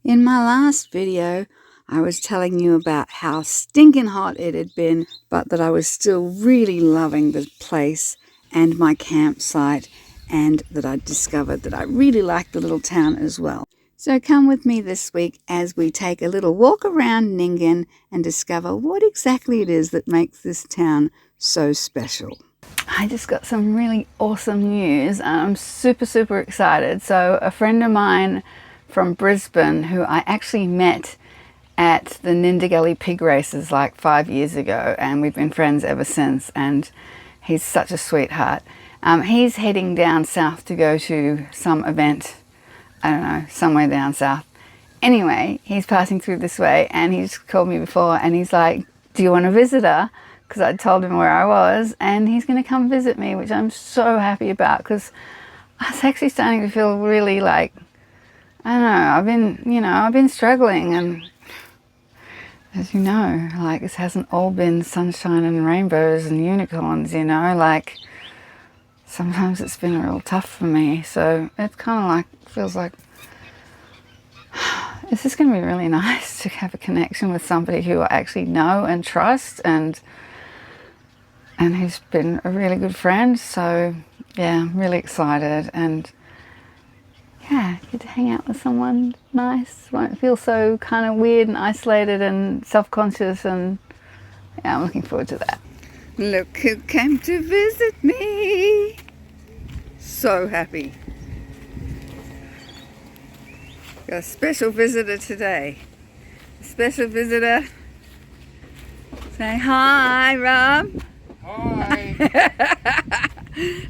In my last video, I was telling you about how stinking hot it had been, but that I was still really loving the place and my campsite, and that I'd discovered that I really liked the little town as well. So come with me this week as we take a little walk around Nyngan and discover what exactly it is that makes this town so special. I just got some really awesome news and I'm super excited. So a friend of mine from Brisbane, who I actually met at the Nyngan pig races like 5 years ago, and we've been friends ever since, and he's such a sweetheart. He's heading down south to go to some event, I don't know, somewhere down south. Anyway, he's passing through this way and he's called me before and he's like, do you want a visitor? Because I told him where I was, and he's going to come visit me, which I'm so happy about, because I was actually starting to feel really like, I don't know, I've been struggling, and as you know, like, this hasn't all been sunshine and rainbows and unicorns, like sometimes it's been real tough for me. So it's kind of like, feels like, it's just going to be really nice to have a connection with somebody who I actually know and trust, and who's been a really good friend. So yeah, I'm really excited, and yeah, get to hang out with someone nice. Won't feel so kind of weird and isolated and self-conscious, and yeah, I'm looking forward to that. Look who came to visit me. So happy. Got a special visitor today. A special visitor. Say hi, Rob. Hi.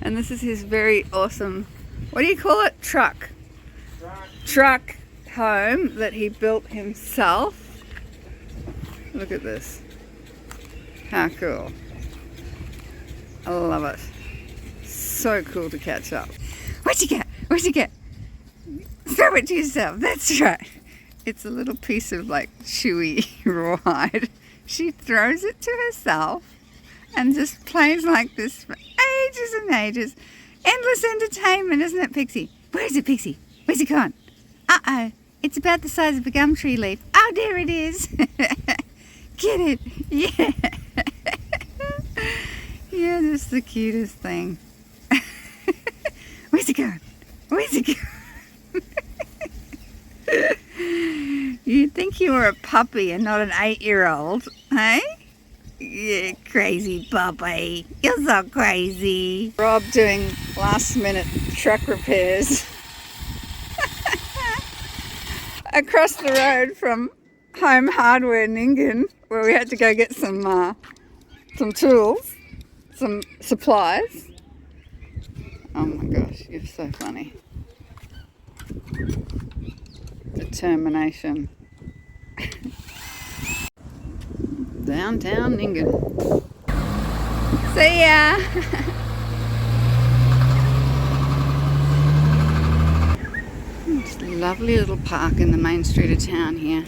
And this is his very awesome, what do you call it? Truck home that he built himself. Look at this. How cool. I love it. So cool to catch up. What'd you get? What'd you get? Throw it to yourself. That's right. It's a little piece of like chewy rawhide. She throws it to herself and just plays like this for ages and ages. Endless entertainment, isn't it, Pixie? Where is it, Pixie? Where's it gone? Uh-oh. It's about the size of a gum tree leaf. Oh, there it is. Get it? Yeah. Yeah, that's the cutest thing. Where's it going? Where's it going? You'd think you were a puppy and not an 8-year-old, hey? Yeah, crazy puppy. You're so crazy. Rob doing last-minute truck repairs across the road from Home Hardware Nyngan, where we had to go get some tools, some supplies. Oh my gosh, you're so funny. Determination. Downtown Nyngan. See ya! It's a lovely little park in the main street of town here.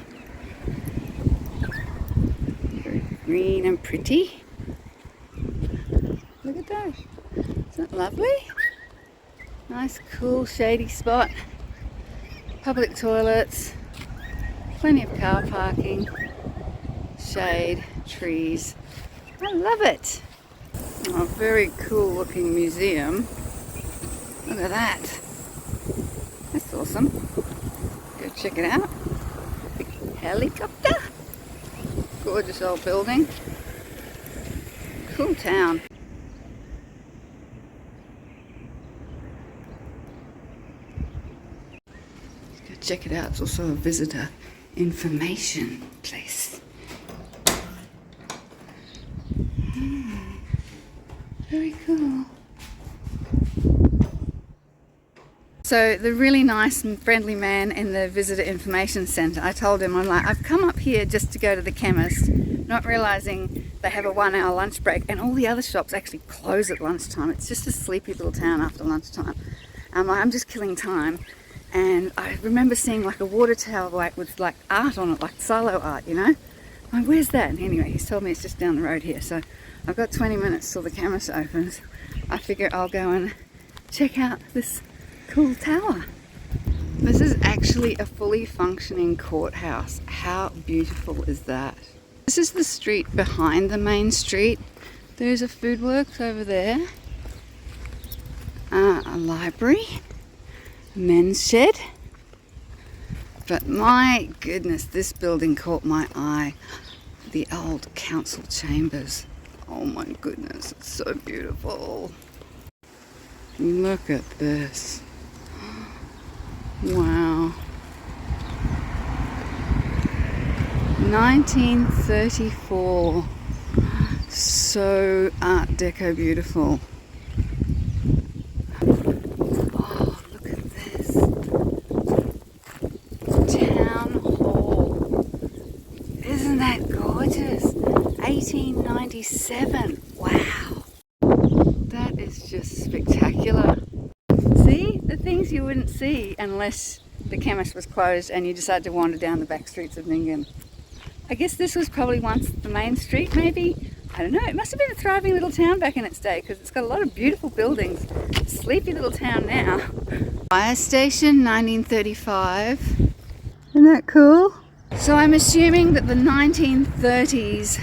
Very green and pretty. Look at that. Isn't that lovely? Nice, cool, shady spot. Public toilets. Plenty of car parking. Shade, trees. I love it. Oh, a very cool looking museum. Look at that. That's awesome. Go check it out. Big helicopter. Gorgeous old building. Cool town. Go check it out. It's also a visitor information place. Very cool. So the really nice and friendly man in the visitor information centre, I told him, I'm like, I've come up here just to go to the chemist, not realising they have a 1-hour lunch break, and all the other shops actually close at lunchtime. It's just a sleepy little town after lunchtime. I'm just killing time. And I remember seeing like a water tower like with like art on it, like silo art, I'm like, where's that? And anyway, he's told me it's just down the road here. So I've got 20 minutes till the chemist opens. I figure I'll go and check out this cool tower. This is actually a fully functioning courthouse. How beautiful is that? This is the street behind the main street. There's a food works over there. A library. A men's shed. But my goodness, this building caught my eye. The old council chambers. Oh my goodness, it's so beautiful. Look at this. Wow. 1934. So Art Deco beautiful. Oh, look at this. Town Hall. Isn't that gorgeous? 1897. Wow. That is just spectacular. See? The things you wouldn't see unless the chemist was closed and you decided to wander down the back streets of Nyngan. I guess this was probably once the main street, maybe? I don't know. It must have been a thriving little town back in its day because it's got a lot of beautiful buildings. Sleepy little town now. Fire station, 1935. Isn't that cool? So I'm assuming that the 1930s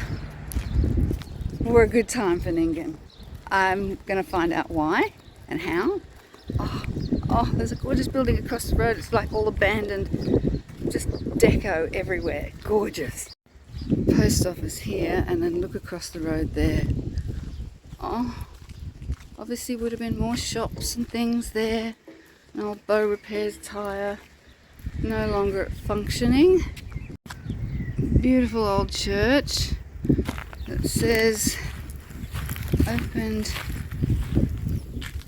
were a good time for Nyngan. I'm going to find out why and how. Oh, there's a gorgeous building across the road. It's like all abandoned, just deco everywhere. Gorgeous. Post office here, and then look across the road there. Oh, obviously would have been more shops and things there. An old Bow Repairs tyre, no longer functioning. Beautiful old church that says opened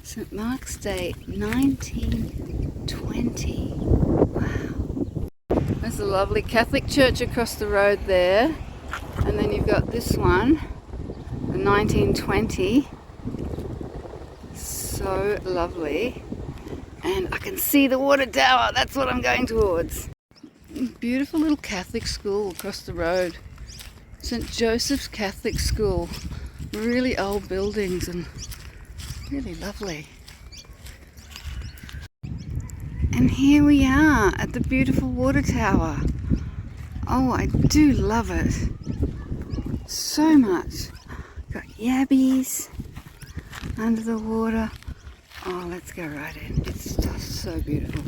St. Mark's Day 1920. Wow. There's a lovely Catholic church across the road there. And then you've got this one, the 1920. So lovely. And I can see the water tower. That's what I'm going towards. Beautiful little Catholic school across the road. St. Joseph's Catholic School. Really old buildings and really lovely. And here we are at the beautiful water tower. Oh, I do love it so much. Got yabbies under the water. Oh, let's go right in. It's just so beautiful.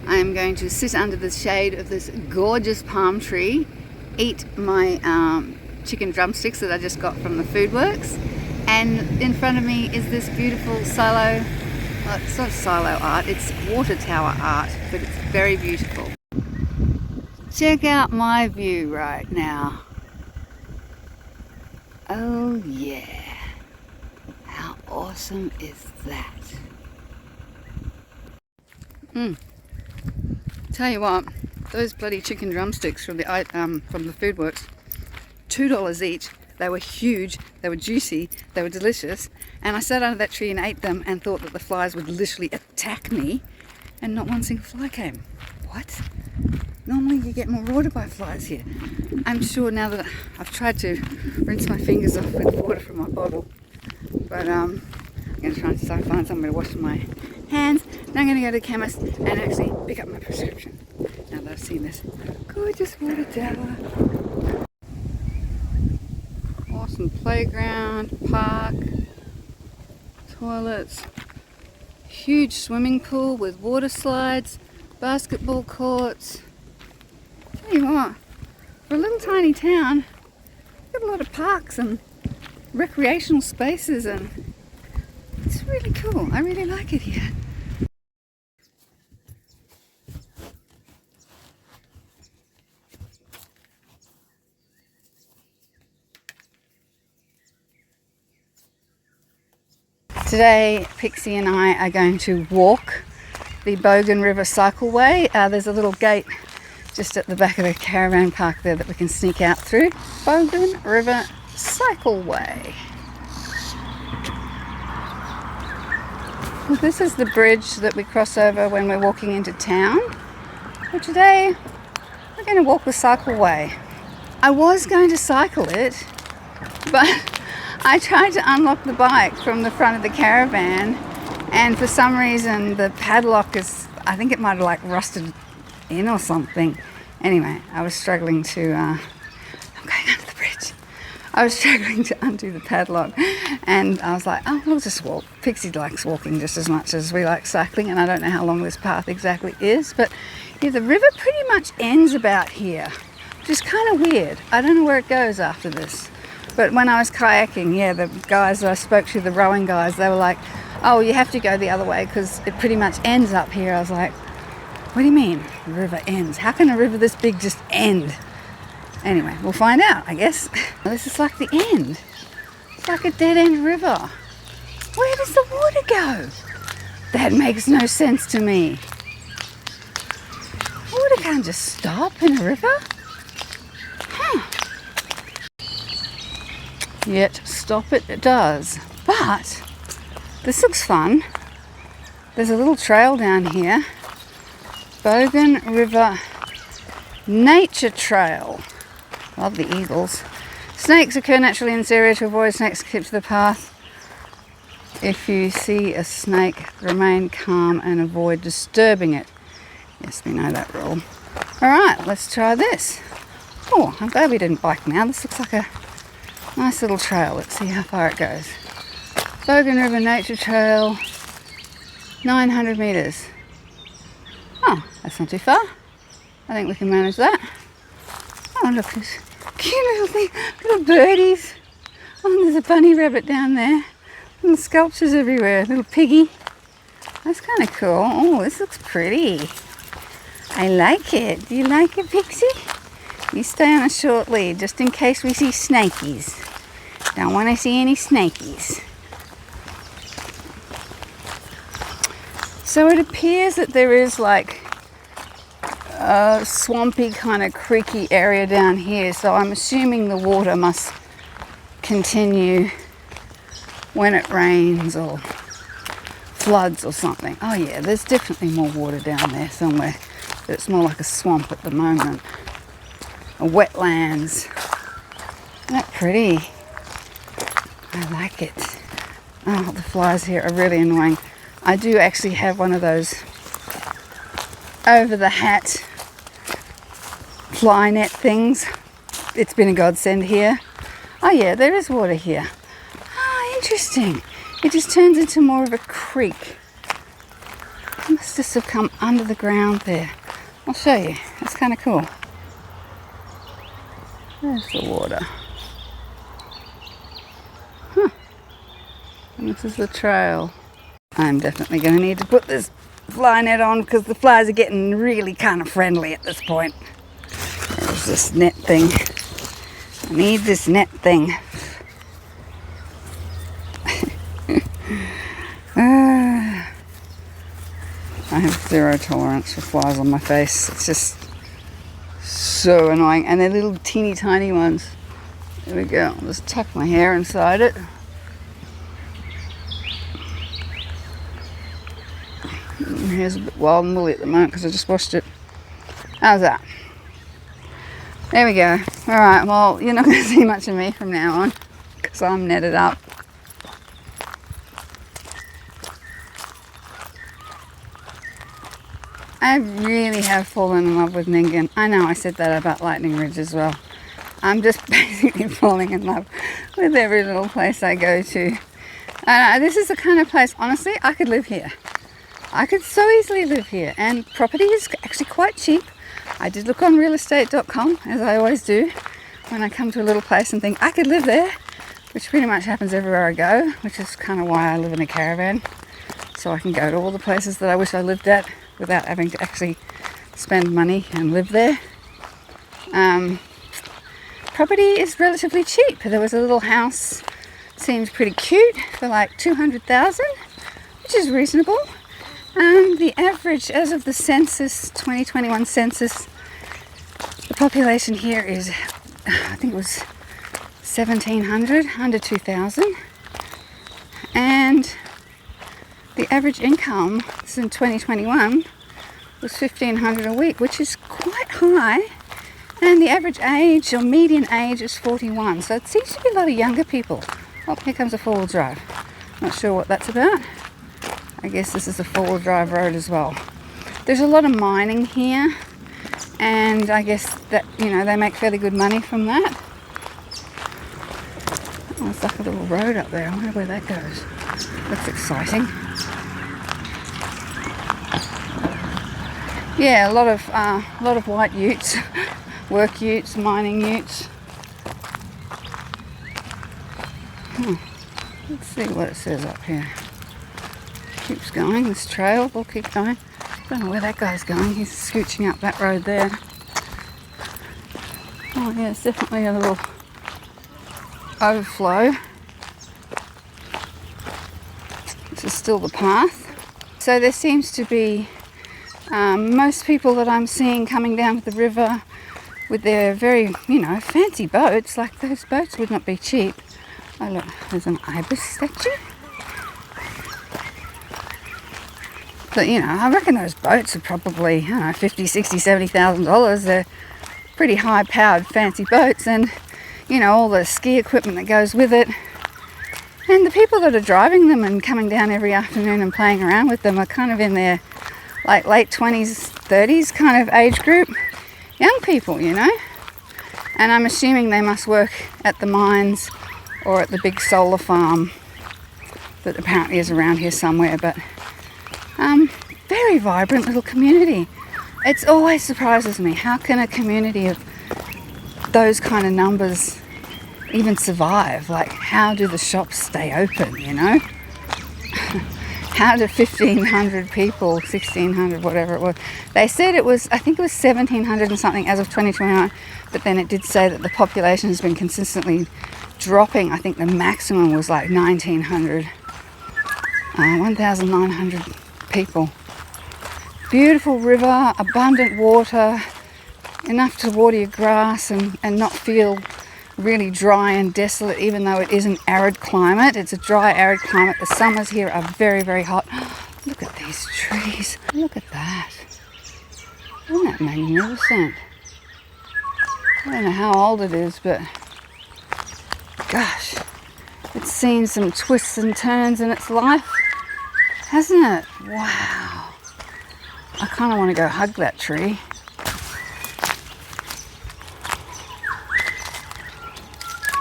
I am going to sit under the shade of this gorgeous palm tree, eat my chicken drumsticks that I just got from the food works. And in front of me is this beautiful silo, well, it's not silo art, it's water tower art, but it's very beautiful. Check out my view right now. Oh yeah, how awesome is that? Tell you what, those bloody chicken drumsticks from the food works, $2 each. They were huge, they were juicy, they were delicious, and I sat under that tree and ate them and thought that the flies would literally attack me, and not one single fly came. What? Normally you get more water by flies here. I'm sure now that I've tried to rinse my fingers off with water from my bottle, but I'm going to try and find somewhere to wash my hands. Now I'm going to go to the chemist and actually pick up my prescription, now that I've seen this gorgeous water tower. Awesome playground, park, toilets, huge swimming pool with water slides, basketball courts. Tell you what, for a little tiny town, we've got a lot of parks and recreational spaces, and it's really cool. I really like it here. Today, Pixie and I are going to walk the Bogan River cycleway. There's a little gate just at the back of the caravan park there that we can sneak out through. Bogan River cycleway. Well, this is the bridge that we cross over when we're walking into town. Well, today we're going to walk the cycleway. I was going to cycle it, but I tried to unlock the bike from the front of the caravan And for some reason the padlock is, I think it might have like rusted in or something. Anyway, I was struggling to, I'm going under the bridge. I was struggling to undo the padlock, and I was like, oh, we'll just walk. Pixie likes walking just as much as we like cycling, and I don't know how long this path exactly is, but yeah, the river pretty much ends about here, which is kind of weird. I don't know where it goes after this. But when I was kayaking, yeah, the guys that I spoke to, the rowing guys, they were like, oh, you have to go the other way because it pretty much ends up here. I was like, what do you mean the river ends? How can a river this big just end? Anyway, we'll find out, I guess. This is like the end. It's like a dead-end river. Where does the water go? That makes no sense to me. Water can't just stop in a river. Huh. Yet stop it does. But this looks fun. There's a little trail down here. Bogan River Nature Trail. Love the eagles. Snakes occur naturally in this area. To avoid snakes, keep to the path. If you see a snake, remain calm and avoid disturbing it. Yes, we know that rule. Alright, let's try this. Oh, I'm glad we didn't bike now. This looks like a nice little trail. Let's see how far it goes. Bogan River Nature Trail, 900 metres. Oh, that's not too far. I think we can manage that. Oh, look, there's cute little thing, little birdies. Oh, there's a bunny rabbit down there. Little sculptures everywhere. Little piggy. That's kind of cool. Oh, this looks pretty. I like it. Do you like it, Pixie? You stay on a short lead just in case we see snakies. Don't want to see any snakies. So it appears that there is like a swampy kind of creaky area down here. So I'm assuming the water must continue when it rains or floods or something. Oh yeah, there's definitely more water down there somewhere. But it's more like a swamp at the moment. A wetlands. Isn't that pretty? I like it. Oh, the flies here are really annoying. I do actually have one of those over the hat fly net things. It's been a godsend here. Oh yeah, there is water here. Ah, interesting. It just turns into more of a creek. It must just have come under the ground there. I'll show you. It's kind of cool. There's the water. Huh. And this is the trail. I'm definitely going to need to put this fly net on because the flies are getting really kind of friendly at this point. There's this net thing. I need this net thing. I have zero tolerance for flies on my face. It's just so annoying. And they're little teeny tiny ones. There we go. I'll just tuck my hair inside it. My hair's a bit wild and woolly at the moment because I just washed it. How's that? There we go. Alright, well, you're not going to see much of me from now on because I'm netted up. I really have fallen in love with Nyngan. I know I said that about Lightning Ridge as well. I'm just basically falling in love with every little place I go to. This is the kind of place, honestly, I could live here. I could so easily live here, and property is actually quite cheap. I did look on realestate.com, as I always do, when I come to a little place and think I could live there, which pretty much happens everywhere I go, which is kind of why I live in a caravan, so I can go to all the places that I wish I lived at without having to actually spend money and live there. Property is relatively cheap. There was a little house, seems pretty cute, for like $200,000, which is reasonable. The average, as of the census, 2021 census, the population here is, I think it was 1,700, under 2,000. And the average income, this is in 2021, was $1,500 a week, which is quite high. And the average age, or median age, is 41. So it seems to be a lot of younger people. Oh, here comes a four-wheel drive. Not sure what that's about. I guess this is a four-wheel drive road as well. There's a lot of mining here, and I guess that, you know, they make fairly good money from that. Oh, it's like a little road up there. I wonder where that goes. That's exciting. Yeah, a lot of white utes, work utes, mining utes. Let's see what it says up here. Keeps going, this trail will keep going. Don't know where that guy's going. He's scooching up that road there. Oh yeah, it's definitely a little overflow. This is still the path. So there seems to be most people that I'm seeing coming down the river with their very, you know, fancy boats. Like, those boats would not be cheap. Oh look, there's an ibis statue. But, you know, I reckon those boats are probably, I don't know, $50,000, $60,000, $70,000. They're pretty high-powered, fancy boats, and, you know, all the ski equipment that goes with it. And the people that are driving them and coming down every afternoon and playing around with them are kind of in their, like, late 20s, 30s kind of age group. Young people, you know. And I'm assuming they must work at the mines or at the big solar farm that apparently is around here somewhere. But very vibrant little community. It always surprises me. How can a community of those kind of numbers even survive? Like, how do the shops stay open, you know? How do 1,500 people, 1,600, whatever it was? They said it was, I think it was 1,700 and something as of 2029, but then it did say that the population has been consistently dropping. I think the maximum was like 1,900, 1,900 people. Beautiful river, abundant water, enough to water your grass and not feel really dry and desolate, even though it is an arid climate. It's a dry, arid climate. The summers here are very, very hot. Look at these trees. Look at that. Isn't that magnificent? I don't know how old it is, but gosh, it's seen some twists and turns in its life, hasn't it? Wow. I kind of want to go hug that tree.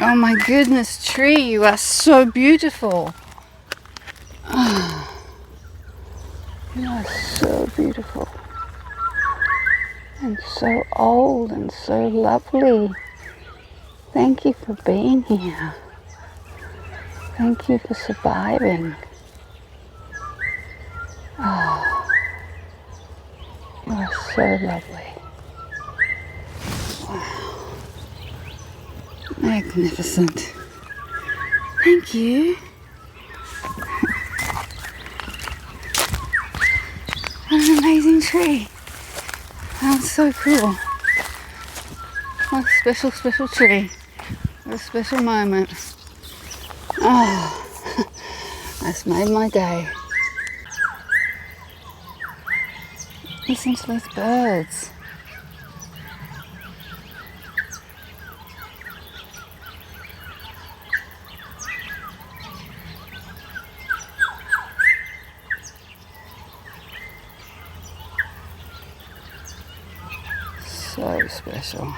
Oh my goodness, tree, you are so beautiful. Oh, you are so beautiful. And so old and so lovely. Thank you for being here. Thank you for surviving. Oh, you are so lovely. Wow. Magnificent. Thank you. What an amazing tree. That's so cool. What a special, special tree. What a special moment. Oh, that's made my day. Listen to these birds. So special.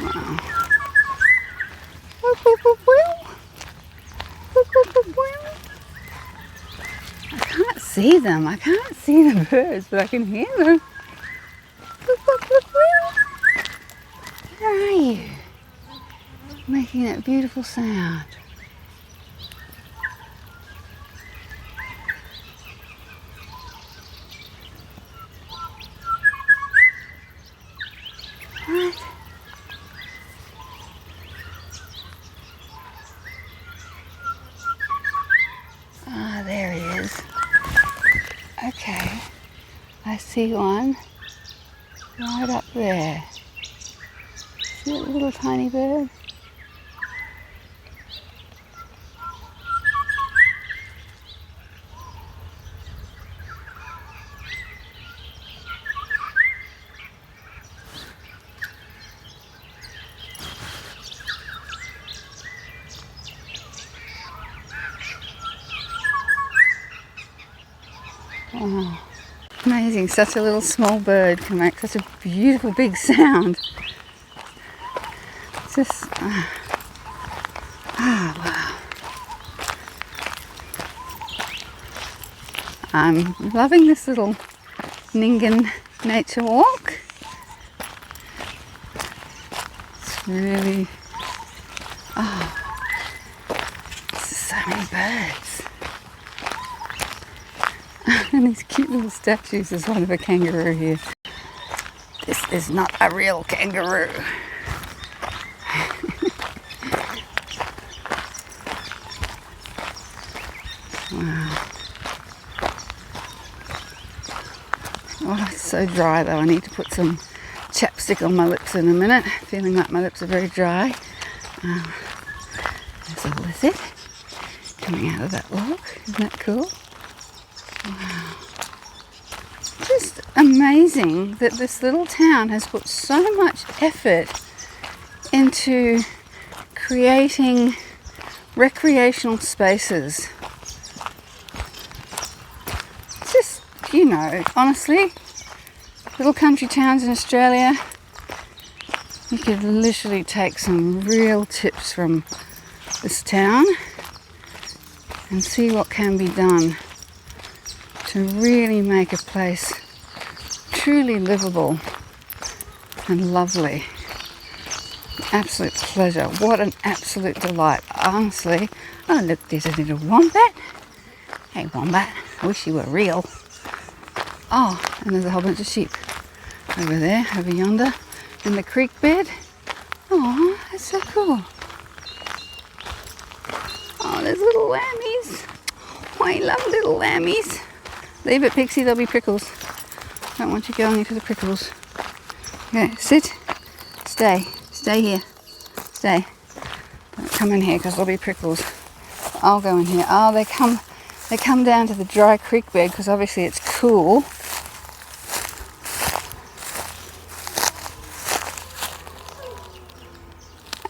Wow. I can't see them. I can't see the birds, but I can hear them. Where are you? Making that beautiful sound. What? Ah, there he is. Okay, I see one right up there. See that little tiny bird? Oh, amazing, such a little small bird can make such a beautiful big sound. Just, wow. I'm loving this little Nyngan nature walk. It's really, so many birds. And these cute little statues. There's one of a kangaroo here. This is not a real kangaroo. Wow. Oh, it's so dry though. I need to put some chapstick on my lips in a minute. Feeling like my lips are very dry. There's a lizard coming out of that log. Isn't that cool? Wow. Just amazing that this little town has put so much effort into creating recreational spaces. Just, you know, honestly, little country towns in Australia, you could literally take some real tips from this town and see what can be done to really make a place truly livable and lovely. Absolute pleasure. What an absolute delight. Honestly. Oh look, there's a little wombat. Hey wombat, I wish you were real. Oh, and there's a whole bunch of sheep over there, over yonder, in the creek bed. Oh, that's so cool. Oh, there's little lammies. Oh, I love little lammies. Leave it, Pixie, there'll be prickles. Don't want you going into the prickles. Okay, sit. Stay. Stay here. Stay. Don't come in here because there'll be prickles. I'll go in here. Oh, they come down to the dry creek bed because obviously it's cool.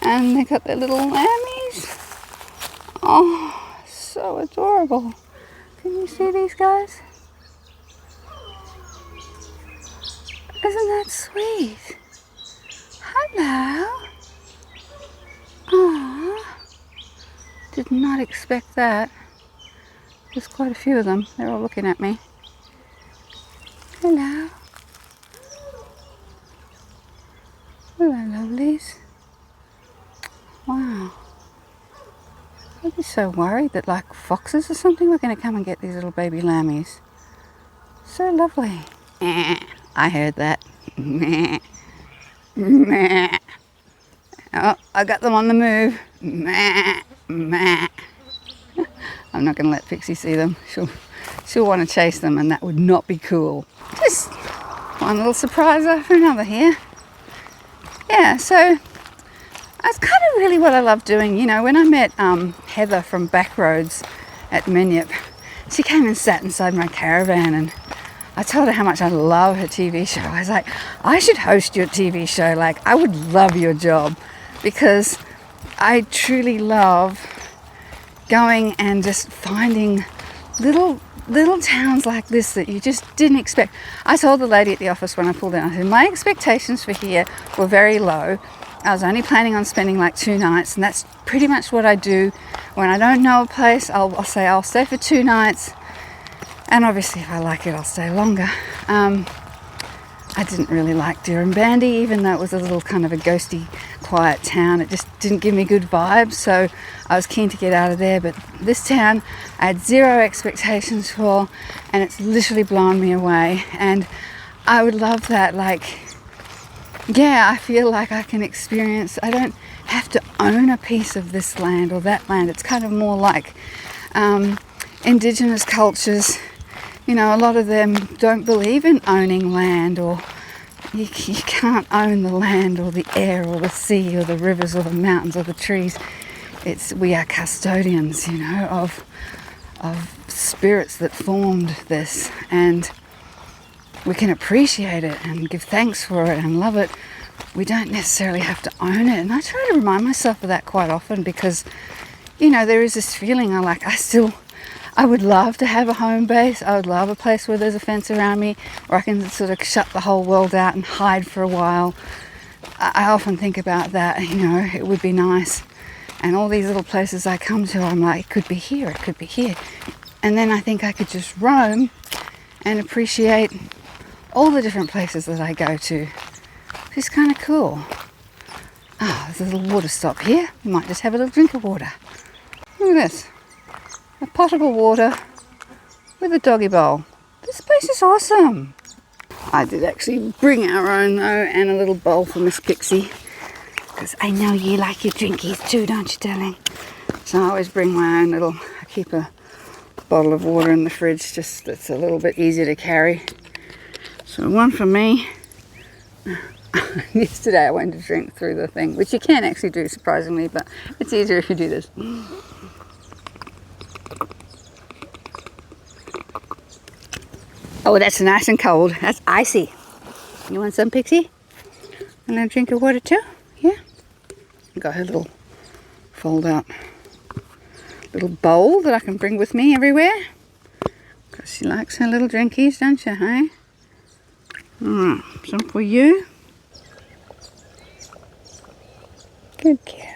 And they got their little lammies. Oh, so adorable. Can you see these guys? Isn't that sweet? Hello. Oh, did not expect that. There's quite a few of them. They're all looking at me. Hello. Hello, lovelies. Wow. I'd be so worried that like foxes or something were going to come and get these little baby lammies. So lovely. I heard that. Oh, I got them on the move. I'm not going to let Pixie see them. She'll want to chase them and that would not be cool. Just one little surprise after another here. Yeah, so that's kind of really what I love doing. You know, when I met Heather from Backroads at Minyip, she came and sat inside my caravan and I told her how much I love her TV show. I was like, I should host your TV show. Like, I would love your job because I truly love going and just finding little towns like this that you just didn't expect. I told the lady at the office when I pulled in, I said, my expectations for here were very low. I was only planning on spending like 2 nights, and that's pretty much what I do. When I don't know a place, I'll say I'll stay for 2 nights. And obviously if I like it, I'll stay longer. I didn't really like Dirranbandi, even though it was a little kind of a ghosty, quiet town. It just didn't give me good vibes, so I was keen to get out of there. But this town, I had 0 expectations for, and it's literally blown me away. And I would love that, like, yeah, I feel like I can experience, I don't have to own a piece of this land or that land. It's kind of more like indigenous cultures. You know, a lot of them don't believe in owning land, or you can't own the land or the air or the sea or the rivers or the mountains or the trees. We are custodians, you know, of spirits that formed this, and we can appreciate it and give thanks for it and love it. We don't necessarily have to own it. And I try to remind myself of that quite often because, you know, there is this feeling I I would love to have a home base. I would love a place where there's a fence around me, where I can sort of shut the whole world out and hide for a while. I often think about that, it would be nice. And all these little places I come to, I'm like, it could be here, it could be here. And then I think I could just roam and appreciate all the different places that I go to. It's kind of cool. There's a little water stop here. We might just have a little drink of water. Look at this. A potable water with a doggy bowl. This place is awesome. I did actually bring our own though, and a little bowl for Miss Pixie, because I know you like your drinkies too, don't you, darling? So I always bring my own I keep a bottle of water in the fridge, just it's a little bit easier to carry. So one for me. Yesterday I went to drink through the thing, which you can actually do surprisingly, but it's easier if you do this. Oh, that's nice and cold. That's icy. You want some, Pixie? And a drink of water too? Yeah. Got her little fold out little bowl that I can bring with me everywhere. Because she likes her little drinkies, don't she, hey? Alright, some for you. Good girl.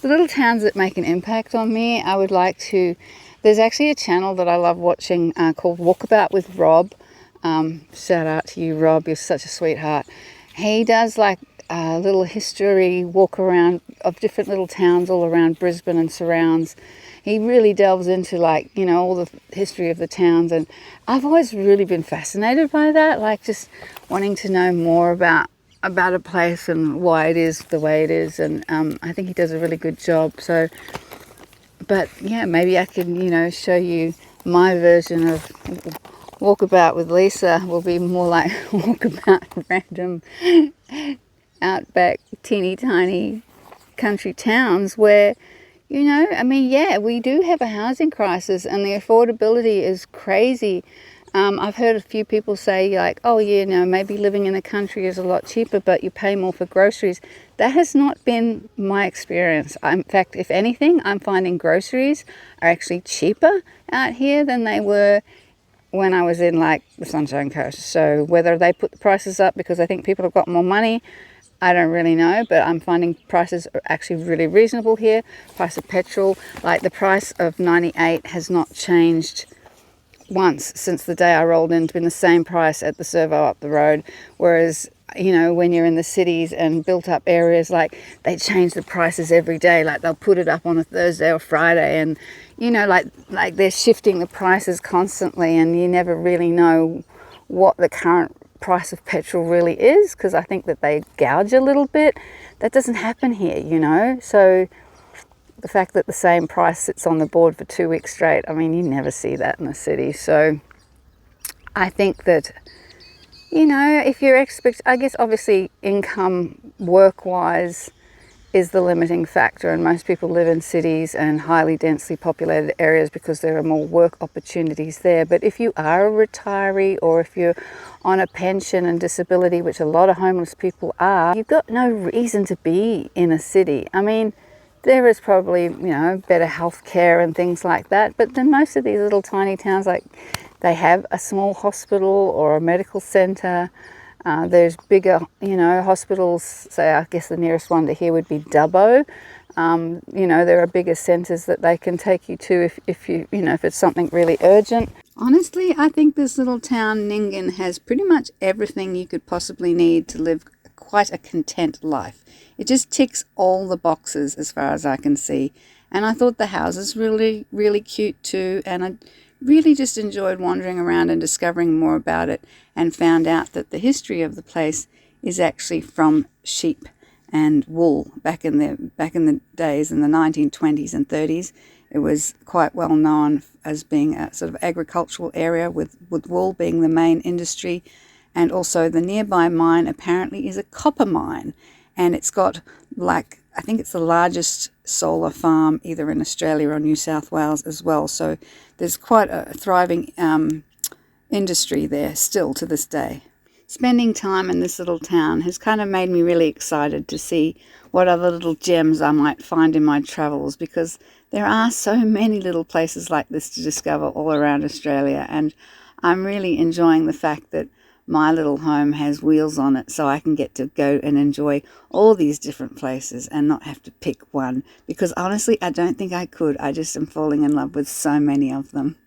The little towns that make an impact on me, I would like to... There's actually a channel that I love watching called Walkabout with Rob. Shout out to you, Rob. You're such a sweetheart. He does like a little history walk around of different little towns all around Brisbane and surrounds. He really delves into all the history of the towns, and I've always really been fascinated by that, like just wanting to know more about a place and why it is the way it is, and I think he does a really good job. So, but yeah, maybe I can, show you my version of Walkabout with Lisa. Will be more like Walkabout random outback, teeny tiny country towns where, we do have a housing crisis and the affordability is crazy. I've heard a few people say maybe living in the country is a lot cheaper, but you pay more for groceries. That has not been my experience. In fact, if anything, I'm finding groceries are actually cheaper out here than they were when I was in the Sunshine Coast. So whether they put the prices up because I think people have got more money, I don't really know, but I'm finding prices are actually really reasonable here. Price of petrol, the price of 98 has not changed once since the day I rolled in. It's been the same price at the servo up the road, whereas when you're in the cities and built up areas, they change the prices every day. They'll put it up on a Thursday or Friday, and they're shifting the prices constantly, and you never really know what the current price of petrol really is, because I think that they gouge a little bit. That doesn't happen here, so the fact that the same price sits on the board for 2 weeks straight, you never see that in the city. So I think that, if you're I guess obviously income work-wise is the limiting factor, and most people live in cities and highly densely populated areas because there are more work opportunities there. But if you are a retiree, or if you're on a pension and disability, which a lot of homeless people are, you've got no reason to be in a city. There is probably, better health care and things like that, but then most of these little tiny towns, they have a small hospital or a medical centre. There's bigger, hospitals. Say, I guess the nearest one to here would be Dubbo. There are bigger centres that they can take you to if it's something really urgent. Honestly, I think this little town, Nyngan, has pretty much everything you could possibly need to live quite a content life. It just ticks all the boxes as far as I can see. And I thought the houses really, really cute too. And I really just enjoyed wandering around and discovering more about it, and found out that the history of the place is actually from sheep and wool. Back in the days, in the 1920s and 30s, it was quite well known as being a sort of agricultural area, with wool being the main industry. And also the nearby mine apparently is a copper mine. And it's got I think it's the largest solar farm either in Australia or New South Wales as well. So there's quite a thriving industry there still to this day. spending time in this little town has kind of made me really excited to see what other little gems I might find in my travels, because there are so many little places like this to discover all around Australia, and I'm really enjoying the fact that my little home has wheels on it, so I can get to go and enjoy all these different places and not have to pick one, because honestly I don't think I could. I just am falling in love with so many of them.